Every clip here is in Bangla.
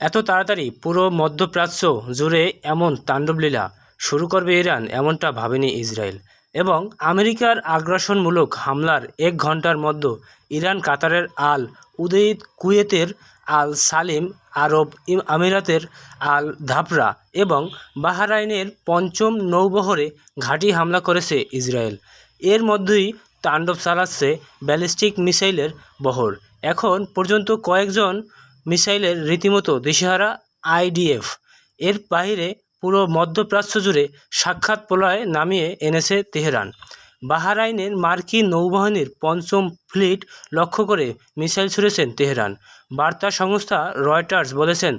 এত তাড়াতাড়ি পুরো মধ্যপ্রাচ্য জুড়ে এমন তাণ্ডবলীলা শুরু করবে ইরান এমনটা ভাবেনি ইসরায়েল। এবং আমেরিকার আগ্রাসনমূলক হামলার 1 ঘণ্টার মধ্যে ইরান কাতারের আল উদেইদ, কুয়েতের আল সালিম, আরব আমিরাতের আল ধাফরা এবং বাহরাইনের পঞ্চম নৌবহরে ঘাঁটি হামলা করেছে ইসরায়েল। এর মধ্যেই তাণ্ডব চালাচ্ছে ব্যালিস্টিক মিসাইলের বহর। এখন পর্যন্ত কয়েকজন মিসাইলের রীতিমতো দিশেহারা আইডিএফ। এর বাইরে পুরো মধ্যপ্রাচ্য জুড়ে সাক্ষাৎ প্রলয় নামিয়ে এনেছে তেহরান। বাহরাইনের মার্কিন নৌবাহিনীর পঞ্চম ফ্লিট লক্ষ্য করে মিসাইল ছুড়েছেন তেহরান। বার্তা সংস্থা রয়টার্স বলেছেন,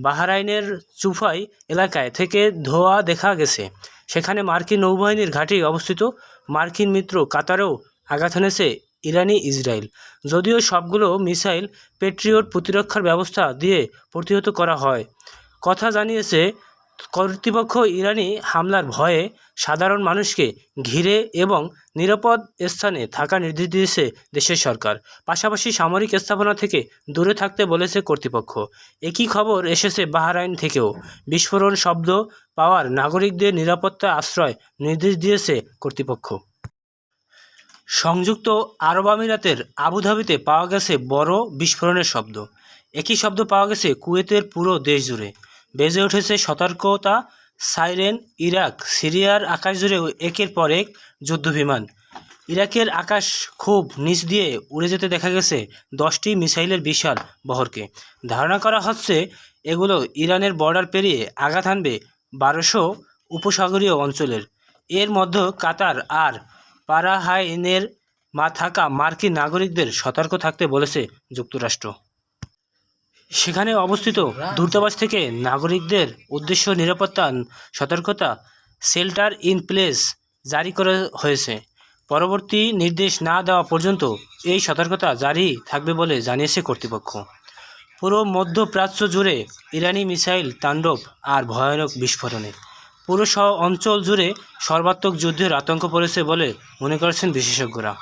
বাহরাইনের চুফাই এলাকায় থেকে ধোঁয়া দেখা গেছে। সেখানে মার্কিন নৌবাহিনীর ঘাঁটি অবস্থিত। মার্কিন মিত্র কাতারেও আঘাত এনেছে ইরানি ইসরায়েল। যদিও সবগুলো মিসাইল পেট্রিয়ট প্রতিরক্ষার ব্যবস্থা দিয়ে প্রতিহত করা হয় কথা জানিয়েছে কর্তৃপক্ষ। ইরানি হামলার ভয়ে সাধারণ মানুষকে ঘিরে এবং নিরাপদ স্থানে থাকার নির্দেশ দিয়েছে দেশের সরকার। পাশাপাশি সামরিক স্থাপনা থেকে দূরে থাকতে বলেছে কর্তৃপক্ষ। একই খবর এসেছে বাহরাইন থেকেও। বিস্ফোরণ শব্দ পাওয়ার নাগরিকদের নিরাপত্তা আশ্রয় নির্দেশ দিয়েছে কর্তৃপক্ষ। সংযুক্ত আরব আমিরাতের আবুধাবিতে পাওয়া গেছে বড় বিস্ফোরণের শব্দ। একই শব্দ পাওয়া গেছে কুয়েতের পুরো দেশ জুড়ে। বেজে উঠেছে সতর্কতা সাইরেন। ইরাক, সিরিয়ার আকাশ জুড়ে একের পর এক যুদ্ধবিমান। ইরাকের আকাশ খুব নিচ দিয়ে উড়ে যেতে দেখা গেছে 10টি মিসাইলের বিশাল বহরকে। ধারণা করা হচ্ছে এগুলো ইরানের বর্ডার পেরিয়ে আঘাত হানবে 1200 উপসাগরীয় অঞ্চলের। এর মধ্যে কাতার আর বাহরাইনের থাকা মার্কিন নাগরিকদের সতর্ক থাকতে বলেছে যুক্তরাষ্ট্র। সেখানে অবস্থিত দূতাবাস থেকে নাগরিকদের উদ্দেশ্য নিরাপত্তা সতর্কতা শেল্টার ইন প্লেস জারি করা হয়েছে। পরবর্তী নির্দেশ না দেওয়া পর্যন্ত এই সতর্কতা জারি থাকবে বলে জানিয়েছে কর্তৃপক্ষ। পুরো মধ্যপ্রাচ্য জুড়ে ইরানি মিসাইল তাণ্ডব আর ভয়ানক বিস্ফোরণে পুরো অঞ্চল জুড়ে সর্বাত্মক যুদ্ধের আতঙ্ক পড়েছে বলে মনে করছেন বিশেষজ্ঞরা।